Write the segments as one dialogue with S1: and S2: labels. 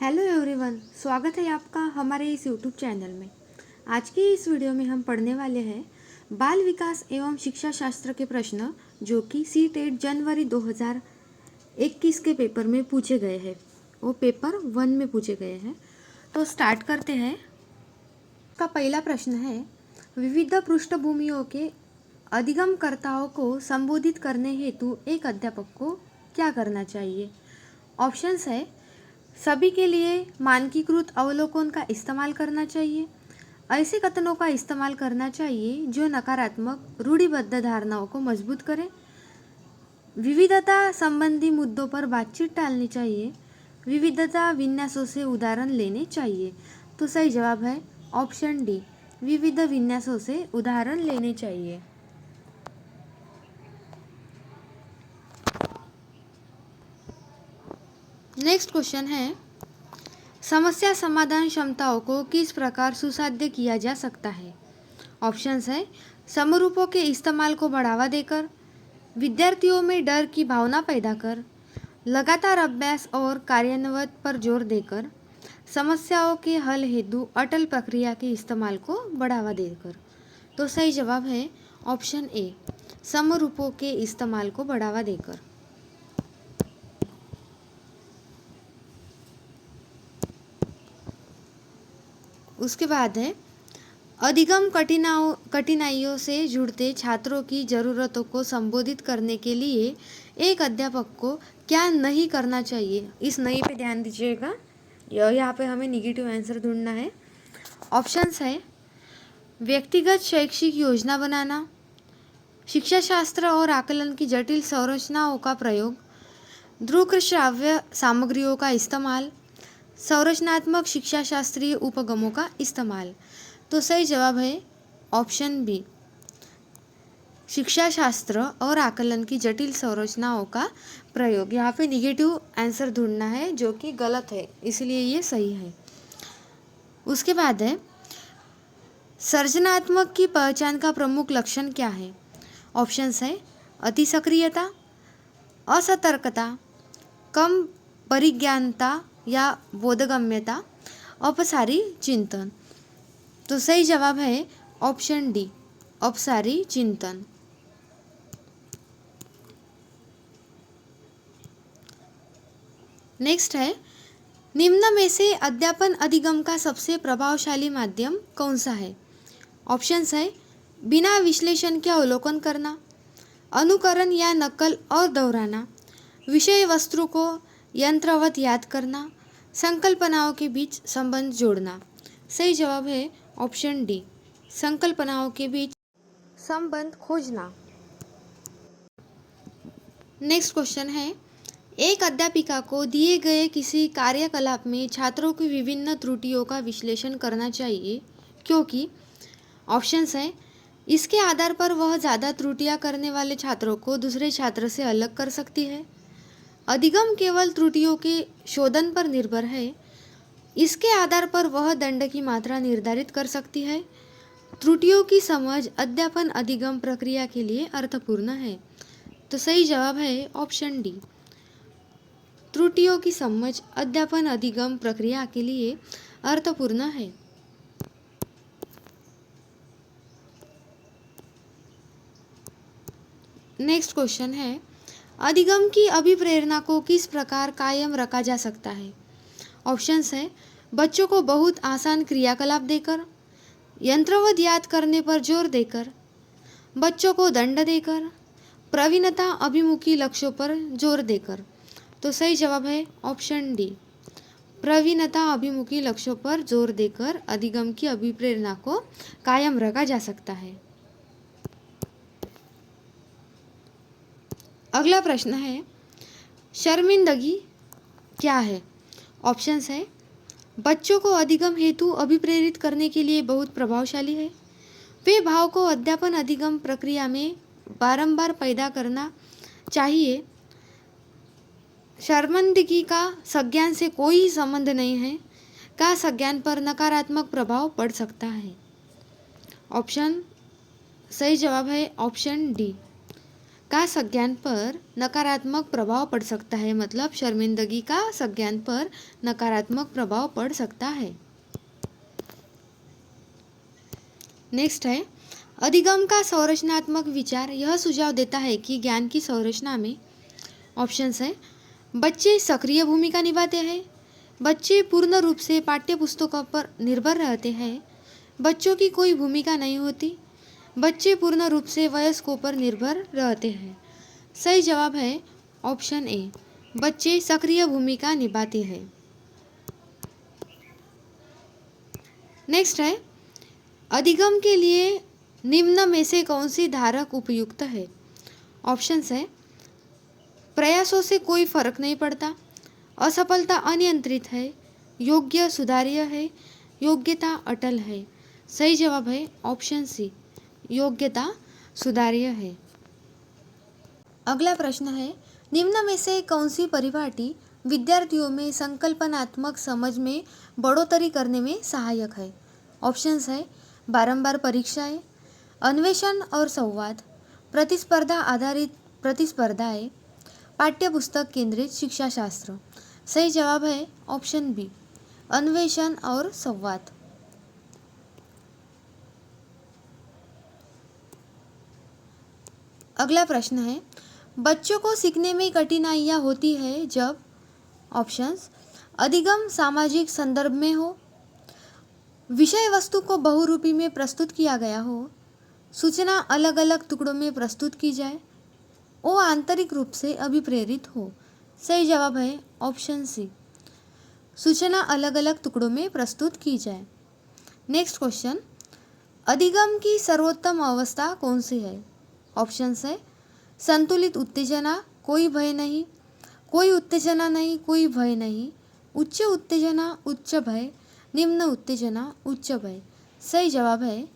S1: Hello everyone, स्वागत है आपका हमारे इस यूट्यूब चैनल में। आज की इस वीडियो में हम पढ़ने वाले हैं बाल विकास एवं शिक्षा शास्त्र के प्रश्न जो कि सी-टेट जनवरी 2021 के पेपर में पूछे गए हैं। वो पेपर 1 में पूछे गए हैं। तो स्टार्ट करते हैं। का पहला प्रश्न है, विविध पृष्ठभूमियों के अधिगमकर्ताओं को संबोधित करने हेतु एक अध्यापक को क्या करना चाहिए। ऑप्शंस है, सभी के लिए मानकीकृत अवलोकन का इस्तेमाल करना चाहिए, ऐसे कथनों का इस्तेमाल करना चाहिए जो नकारात्मक रूढ़िबद्ध धारणाओं को मजबूत करें, विविधता संबंधी मुद्दों पर बातचीत टालनी चाहिए, विविधता विन्यासों से उदाहरण लेने चाहिए। तो सही जवाब है ऑप्शन डी, विविध विन्यासों से उदाहरण लेने चाहिए। नेक्स्ट क्वेश्चन है, समस्या समाधान क्षमताओं को किस प्रकार सुसाध्य किया जा सकता है। ऑप्शंस है, समरूपों के इस्तेमाल को बढ़ावा देकर, विद्यार्थियों में डर की भावना पैदा कर, लगातार अभ्यास और कार्यान्वयन पर जोर देकर, समस्याओं के हल हेतु अटल प्रक्रिया के इस्तेमाल को बढ़ावा देकर। तो सही जवाब है ऑप्शन ए, समरूपों के इस्तेमाल को बढ़ावा देकर। उसके बाद है, अधिगम कठिनाइयों से जुड़ते छात्रों की ज़रूरतों को संबोधित करने के लिए एक अध्यापक को क्या नहीं करना चाहिए। इस नहीं पे ध्यान दीजिएगा, यहाँ पे हमें निगेटिव आंसर ढूंढना है। ऑप्शंस है, व्यक्तिगत शैक्षिक योजना बनाना, शिक्षा शास्त्र और आकलन की जटिल संरचनाओं का प्रयोग, दृक् श्राव्य सामग्रियों का इस्तेमाल, संरचनात्मक शिक्षा शास्त्रीय उपगमों का इस्तेमाल। तो सही जवाब है ऑप्शन बी, शिक्षा शास्त्र और आकलन की जटिल संरचनाओं का प्रयोग। यहाँ पे निगेटिव आंसर ढूंढना है जो कि गलत है, इसलिए ये सही है। उसके बाद है, सृजनात्मक की पहचान का प्रमुख लक्षण क्या है। ऑप्शंस है, अति सक्रियता, असतर्कता, कम परिज्ञानता या बोधगम्यता, अपसारी चिंतन। तो सही जवाब है ऑप्शन डी, अपसारी चिंतन। नेक्स्ट है, निम्न में से अध्यापन अधिगम का सबसे प्रभावशाली माध्यम कौन सा है। ऑप्शंस है, बिना विश्लेषण के अवलोकन करना, अनुकरण या नकल और दोहराना, विषय वस्तु को यंत्रवत याद करना, संकल्पनाओं के बीच संबंध जोड़ना। सही जवाब है ऑप्शन डी, संकल्पनाओं के बीच संबंध खोजना। नेक्स्ट क्वेश्चन है, एक अध्यापिका को दिए गए किसी कार्यकलाप में छात्रों की विभिन्न त्रुटियों का विश्लेषण करना चाहिए क्योंकि। ऑप्शंस है, इसके आधार पर वह ज़्यादा त्रुटियां करने वाले छात्रों को दूसरे छात्र से अलग कर सकती है, अधिगम केवल त्रुटियों के शोधन पर निर्भर है, इसके आधार पर वह दंड की मात्रा निर्धारित कर सकती है, त्रुटियों की समझ अध्यापन अधिगम प्रक्रिया के लिए अर्थपूर्ण है। तो सही जवाब है ऑप्शन डी, त्रुटियों की समझ अध्यापन अधिगम प्रक्रिया के लिए अर्थपूर्ण है। नेक्स्ट क्वेश्चन है, अधिगम की अभिप्रेरणा को किस प्रकार कायम रखा जा सकता है। ऑप्शंस है, बच्चों को बहुत आसान क्रियाकलाप देकर, यंत्रवत याद करने पर जोर देकर, बच्चों को दंड देकर, प्रवीणता अभिमुखी लक्ष्यों पर जोर देकर। तो सही जवाब है ऑप्शन डी, प्रवीणता अभिमुखी लक्ष्यों पर जोर देकर अधिगम की अभिप्रेरणा को कायम रखा जा सकता है। अगला प्रश्न है, शर्मिंदगी क्या है। ऑप्शंस है, बच्चों को अधिगम हेतु अभिप्रेरित करने के लिए बहुत प्रभावशाली है, वे भाव को अध्यापन अधिगम प्रक्रिया में बारंबार पैदा करना चाहिए, शर्मिंदगी का संज्ञान से कोई संबंध नहीं है, का संज्ञान पर नकारात्मक प्रभाव पड़ सकता है। ऑप्शन सही जवाब है ऑप्शन डी, का संज्ञान पर नकारात्मक प्रभाव पड़ सकता है, मतलब शर्मिंदगी का संज्ञान पर नकारात्मक प्रभाव पड़ सकता है। नेक्स्ट है, अधिगम का संरचनात्मक विचार यह सुझाव देता है कि ज्ञान की संरचना में ऑप्शंस है, बच्चे सक्रिय भूमिका निभाते हैं, बच्चे पूर्ण रूप से पाठ्य पुस्तकों पर निर्भर रहते हैं, बच्चों की कोई भूमिका नहीं होती, बच्चे पूर्ण रूप से वयस्कों पर निर्भर रहते हैं। सही जवाब है ऑप्शन ए, बच्चे सक्रिय भूमिका निभाते हैं। नेक्स्ट है, अधिगम के लिए निम्न में से कौन सी धारक उपयुक्त है? ऑप्शंस है, प्रयासों से कोई फर्क नहीं पड़ता, असफलता अनियंत्रित है, योग्य सुधार्य है, योग्यता अटल है। सही जवाब है ऑप्शन सी, योग्यता सुधार्य है। अगला प्रश्न है, निम्न में से कौन सी परिपाटी विद्यार्थियों में संकल्पनात्मक समझ में बढ़ोतरी करने में सहायक है? ऑप्शंस है, बारंबार परीक्षाएं, अन्वेषण और संवाद, प्रतिस्पर्धा आधारित प्रतिस्पर्धाएं, पाठ्यपुस्तक केंद्रित शिक्षा शास्त्र। सही जवाब है ऑप्शन बी, अन्वेषण और संवाद। अगला प्रश्न है, बच्चों को सीखने में कठिनाइयाँ होती है जब ऑप्शंस, अधिगम सामाजिक संदर्भ में हो, विषय वस्तु को बहुरूपी में प्रस्तुत किया गया हो, सूचना अलग अलग टुकड़ों में प्रस्तुत की जाए, वो आंतरिक रूप से अभिप्रेरित हो। सही जवाब है ऑप्शन सी, सूचना अलग अलग टुकड़ों में प्रस्तुत की जाए। नेक्स्ट क्वेश्चन, अधिगम की सर्वोत्तम अवस्था कौन सी है? ऑप्शंस है, संतुलित उत्तेजना, कोई भय नहीं, कोई उत्तेजना नहीं, कोई भय नहीं, उच्च उत्तेजना, उच्च भय, निम्न उत्तेजना, उच्च भय। सही जवाब है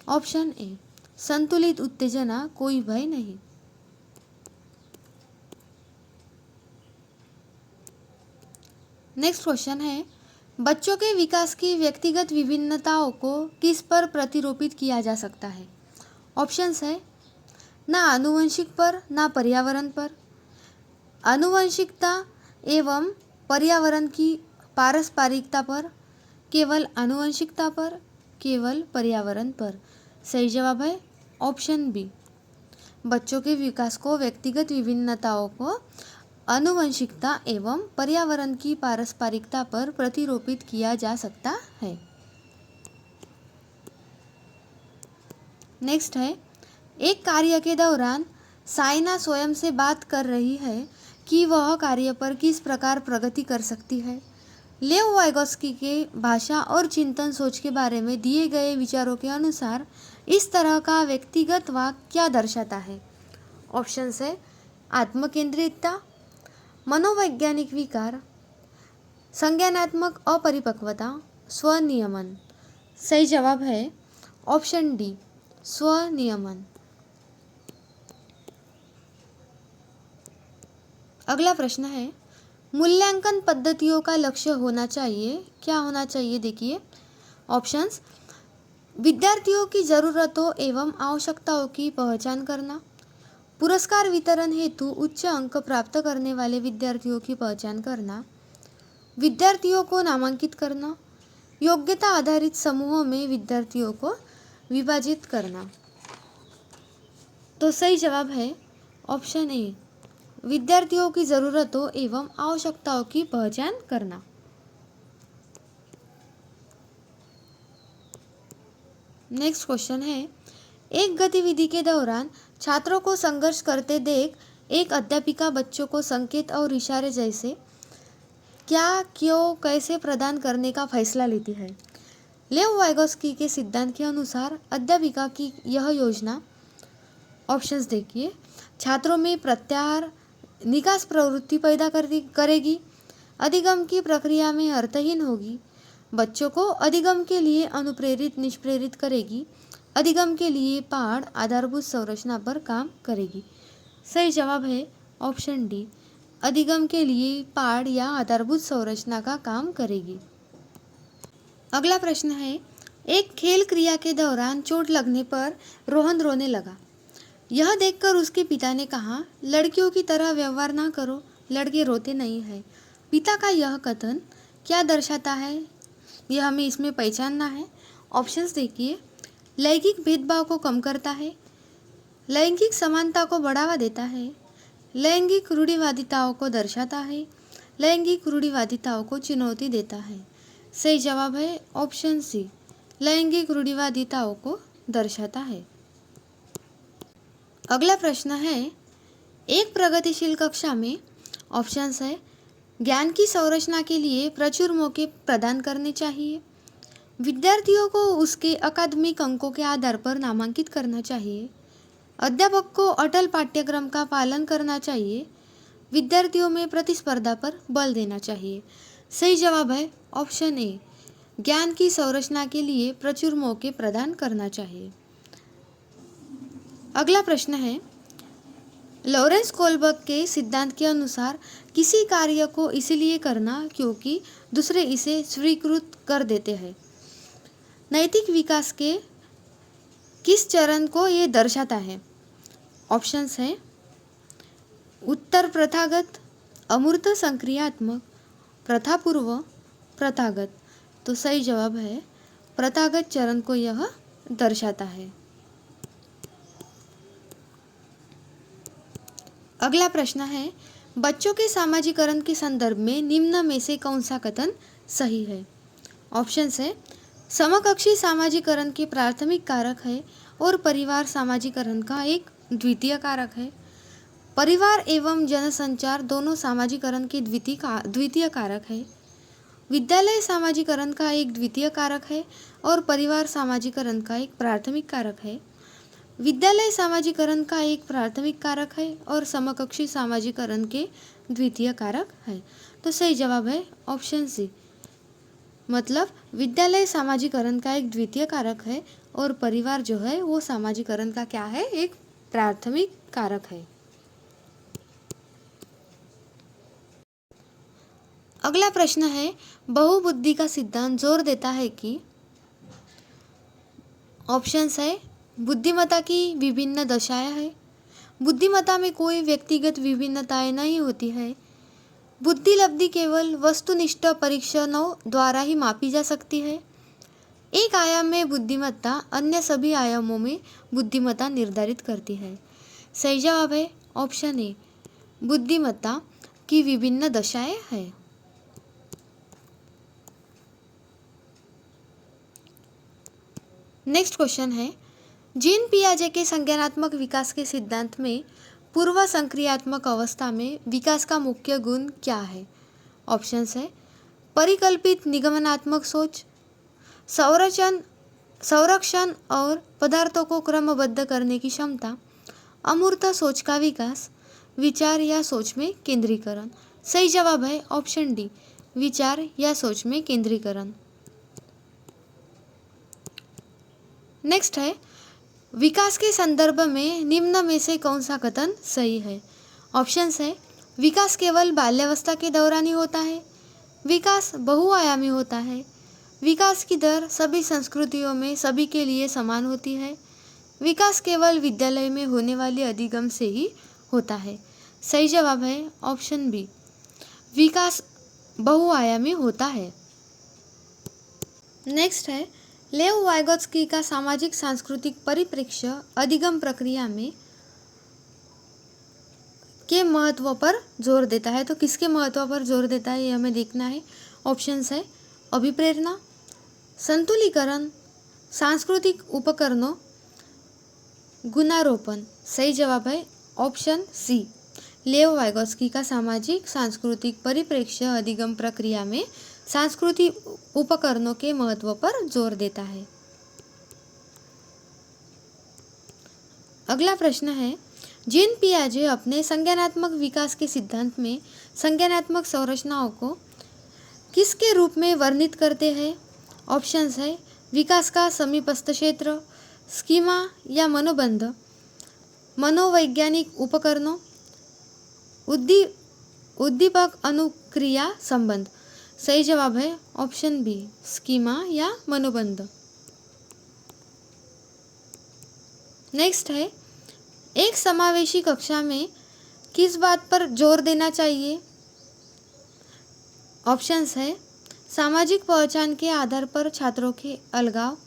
S1: ऑप्शन ए, संतुलित उत्तेजना, कोई भय नहीं। नेक्स्ट क्वेश्चन है, बच्चों के विकास की व्यक्तिगत विभिन्नताओं को किस पर प्रतिरूपित किया जा सकता है? ऑप्शंस है, ना आनुवंशिक पर, ना पर्यावरण पर, आनुवंशिकता एवं पर्यावरण की पारस्परिकता पर, केवल आनुवंशिकता पर, केवल पर्यावरण पर। सही जवाब है ऑप्शन बी, बच्चों के विकास को व्यक्तिगत विभिन्नताओं को आनुवंशिकता एवं पर्यावरण की पारस्परिकता पर प्रतिरूपित किया जा सकता है। नेक्स्ट है, एक कार्य के दौरान साइना स्वयं से बात कर रही है कि वह कार्य पर किस प्रकार प्रगति कर सकती है। लेव वाइगोस्की के भाषा और चिंतन सोच के बारे में दिए गए विचारों के अनुसार इस तरह का व्यक्तिगत वाक्य क्या दर्शाता है? ऑप्शंस है, आत्मकेंद्रितता, मनोवैज्ञानिक विकार, संज्ञानात्मक अपरिपक्वता, स्वनियमन। सही जवाब है ऑप्शन डी, स्वनियमन। अगला प्रश्न है, मूल्यांकन पद्धतियों का लक्ष्य होना चाहिए, क्या होना चाहिए? देखिए ऑप्शंस, विद्यार्थियों की ज़रूरतों एवं आवश्यकताओं की पहचान करना, पुरस्कार वितरण हेतु उच्च अंक प्राप्त करने वाले विद्यार्थियों की पहचान करना, विद्यार्थियों को नामांकित करना, योग्यता आधारित समूहों में विद्यार्थियों को विभाजित करना। तो सही जवाब है ऑप्शन ए, विद्यार्थियों की ज़रूरतों एवं आवश्यकताओं की पहचान करना। नेक्स्ट क्वेश्चन है, एक गतिविधि के दौरान छात्रों को संघर्ष करते देख एक अध्यापिका बच्चों को संकेत और इशारे जैसे क्या, क्यों, कैसे प्रदान करने का फैसला लेती है। लेव वाइगोस्की के सिद्धांत के अनुसार अध्यापिका की यह योजना, ऑप्शंस देखिए, छात्रों में प्रत्याहार निकास प्रवृत्ति पैदा करेगी, अधिगम की प्रक्रिया में अर्थहीन होगी, बच्चों को अधिगम के लिए अनुप्रेरित निष्प्रेरित करेगी, अधिगम के लिए पाठ आधारभूत संरचना पर काम करेगी। सही जवाब है ऑप्शन डी, अधिगम के लिए पाठ या आधारभूत संरचना का काम करेगी। अगला प्रश्न है, एक खेल क्रिया के दौरान चोट लगने पर रोहन रोने लगा। यह देखकर उसके पिता ने कहा, लड़कियों की तरह व्यवहार ना करो, लड़के रोते नहीं हैं। पिता का यह कथन क्या दर्शाता है, यह हमें इसमें पहचानना है। ऑप्शंस देखिए। लैंगिक भेदभाव को कम करता है, लैंगिक समानता को बढ़ावा देता है, लैंगिक रूढ़िवादिताओं को दर्शाता है, लैंगिक रूढ़िवादिताओं को चुनौती देता है। सही जवाब है ऑप्शन सी, लैंगिक रूढ़िवादिताओं को दर्शाता है। अगला प्रश्न है, एक प्रगतिशील कक्षा में ऑप्शंस है ज्ञान की संरचना के लिए प्रचुर मौके प्रदान करने चाहिए, विद्यार्थियों को उसके अकादमिक अंकों के आधार पर नामांकित करना चाहिए, अध्यापक को अटल पाठ्यक्रम का पालन करना चाहिए, विद्यार्थियों में प्रतिस्पर्धा पर बल देना चाहिए। सही जवाब है ऑप्शन ए, ज्ञान की संरचना के लिए प्रचुर मौके प्रदान करना चाहिए। अगला प्रश्न है, लॉरेंस कोलबर्ग के सिद्धांत के अनुसार किसी कार्य को इसलिए करना क्योंकि दूसरे इसे स्वीकृत कर देते हैं, नैतिक विकास के किस चरण को ये दर्शाता है? ऑप्शंस हैं उत्तर प्रथागत, अमूर्त संक्रियात्मक, प्रथापूर्व, प्रथागत। तो सही जवाब है प्रथागत चरण को यह दर्शाता है। अगला प्रश्न है, बच्चों के सामाजिकरण के संदर्भ में निम्न में से कौन सा कथन सही है? ऑप्शंस है समकक्षी सामाजिकरण के प्राथमिक कारक है और परिवार सामाजिकरण का एक द्वितीय कारक है, परिवार एवं जनसंचार दोनों सामाजिकरण के द्वितीय कारक है, विद्यालय सामाजिकरण का एक द्वितीय कारक है और परिवार सामाजिकरण का एक प्राथमिक कारक है, विद्यालय सामाजिकरण का एक प्राथमिक कारक है और समकक्षी सामाजिकरण के द्वितीय कारक है। तो सही जवाब है ऑप्शन सी, मतलब विद्यालय सामाजिकरण का एक द्वितीय कारक है और परिवार जो है वो सामाजिकरण का क्या है, एक प्राथमिक कारक है। अगला प्रश्न है, बहुबुद्धि का सिद्धांत जोर देता है कि ऑप्शंस है बुद्धिमत्ता की विभिन्न दशाएं हैं, बुद्धिमत्ता में कोई व्यक्तिगत विभिन्नताएं नहीं होती है, बुद्धि लब्धि केवल वस्तुनिष्ठ परीक्षणों द्वारा ही मापी जा सकती है, एक आयाम में बुद्धिमत्ता अन्य सभी आयामों में बुद्धिमत्ता निर्धारित करती है। सही जवाब है ऑप्शन ए, बुद्धिमत्ता की विभिन्न दशाएं हैं। नेक्स्ट क्वेश्चन है, जीन पियाजे के संज्ञानात्मक विकास के सिद्धांत में पूर्व संक्रियात्मक अवस्था में विकास का मुख्य गुण क्या है? ऑप्शंस है परिकल्पित निगमनात्मक सोच, संरक्षण और पदार्थों को क्रमबद्ध करने की क्षमता, अमूर्त सोच का विकास, विचार या सोच में केंद्रीकरण। सही जवाब है ऑप्शन डी, विचार या सोच में केंद्रीकरण। नेक्स्ट है, विकास के संदर्भ में निम्न में से कौन सा कथन सही है? ऑप्शंस है विकास केवल बाल्यावस्था के दौरान ही होता है, विकास बहुआयामी होता है, विकास की दर सभी संस्कृतियों में सभी के लिए समान होती है, विकास केवल विद्यालय में होने वाले अधिगम से ही होता है। सही जवाब है ऑप्शन बी, विकास बहुआयामी होता है। नेक्स्ट है, लेव वाइगोत्स्की का सामाजिक सांस्कृतिक परिप्रेक्ष्य अधिगम प्रक्रिया में के महत्व पर जोर देता है। तो किसके महत्व पर जोर देता है ये हमें देखना है। ऑप्शंस है अभिप्रेरणा, संतुलीकरण, सांस्कृतिक उपकरणों, गुणारोपण। सही जवाब है ऑप्शन सी, लेव वाइगोत्स्की का सामाजिक सांस्कृतिक परिप्रेक्ष्य अधिगम प्रक्रिया में सांस्कृतिक उपकरणों के महत्व पर जोर देता है। अगला प्रश्न है, जीन पियाजे अपने संज्ञानात्मक विकास के सिद्धांत में संज्ञानात्मक संरचनाओं को किसके रूप में वर्णित करते हैं? ऑप्शंस है विकास का समीपस्थ क्षेत्र, स्कीमा या मनोबंध, मनोवैज्ञानिक उपकरणों, उद्दीपक अनुक्रिया संबंध। सही जवाब है ऑप्शन बी, स्कीमा या मनोबंध। नेक्स्ट है, एक समावेशी कक्षा में किस बात पर जोर देना चाहिए? ऑप्शंस है सामाजिक पहचान के आधार पर छात्रों के अलगाव,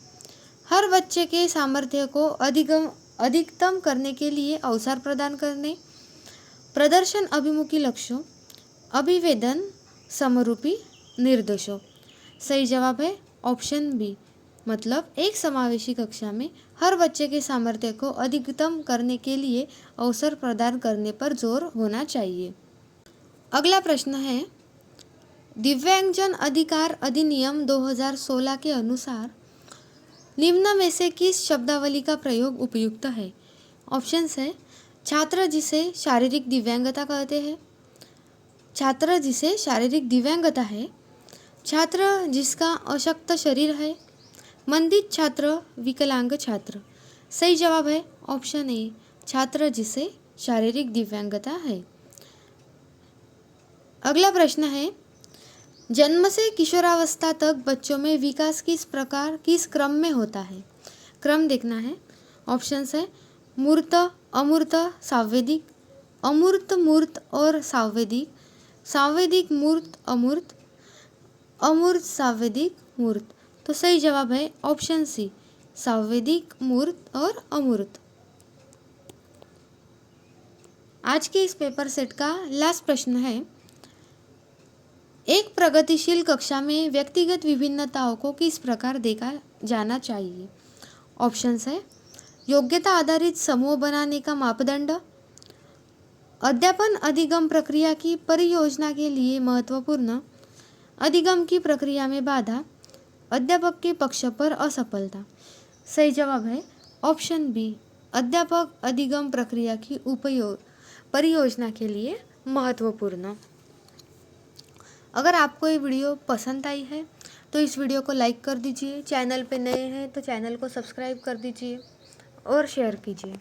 S1: हर बच्चे के सामर्थ्य को अधिकतम करने के लिए अवसर प्रदान करने, प्रदर्शन अभिमुखी लक्ष्यों, अभिवेदन समरूपी निर्देशों। सही जवाब है ऑप्शन बी, मतलब एक समावेशी कक्षा में हर बच्चे के सामर्थ्य को अधिकतम करने के लिए अवसर प्रदान करने पर जोर होना चाहिए। अगला प्रश्न है, दिव्यांगजन अधिकार अधिनियम 2016 के अनुसार निम्न में से किस शब्दावली का प्रयोग उपयुक्त है? ऑप्शंस है छात्र जिसे शारीरिक दिव्यांगता कहते हैं, छात्र जिसे शारीरिक दिव्यांगता है, छात्र जिसका अशक्त शरीर है, मंदित छात्र, विकलांग छात्र। सही जवाब है ऑप्शन ए, छात्र जिसे शारीरिक दिव्यांगता है। अगला प्रश्न है, जन्म से किशोरावस्था तक बच्चों में विकास किस क्रम में होता है? क्रम देखना है। ऑप्शंस है मूर्त, अमूर्त, सांवेदिक, अमूर्त मूर्त और सांवेदिक, सांवेदिक मूर्त अमूर्त, अमूर्त सांवेदिक मूर्त। तो सही जवाब है ऑप्शन सी, सांवेदिक मूर्त और अमूर्त। आज के इस पेपर सेट का लास्ट प्रश्न है, एक प्रगतिशील कक्षा में व्यक्तिगत विभिन्नताओं को किस प्रकार देखा जाना चाहिए? ऑप्शंस है योग्यता आधारित समूह बनाने का मापदंड, अध्यापन अधिगम प्रक्रिया की परियोजना के लिए महत्वपूर्ण, अधिगम की प्रक्रिया में बाधा, अध्यापक के पक्ष पर असफलता। सही जवाब है ऑप्शन बी, अध्यापक अधिगम प्रक्रिया की परियोजना के लिए महत्वपूर्ण। अगर आपको ये वीडियो पसंद आई है तो इस वीडियो को लाइक कर दीजिए, चैनल पे नए हैं तो चैनल को सब्सक्राइब कर दीजिए और शेयर कीजिए।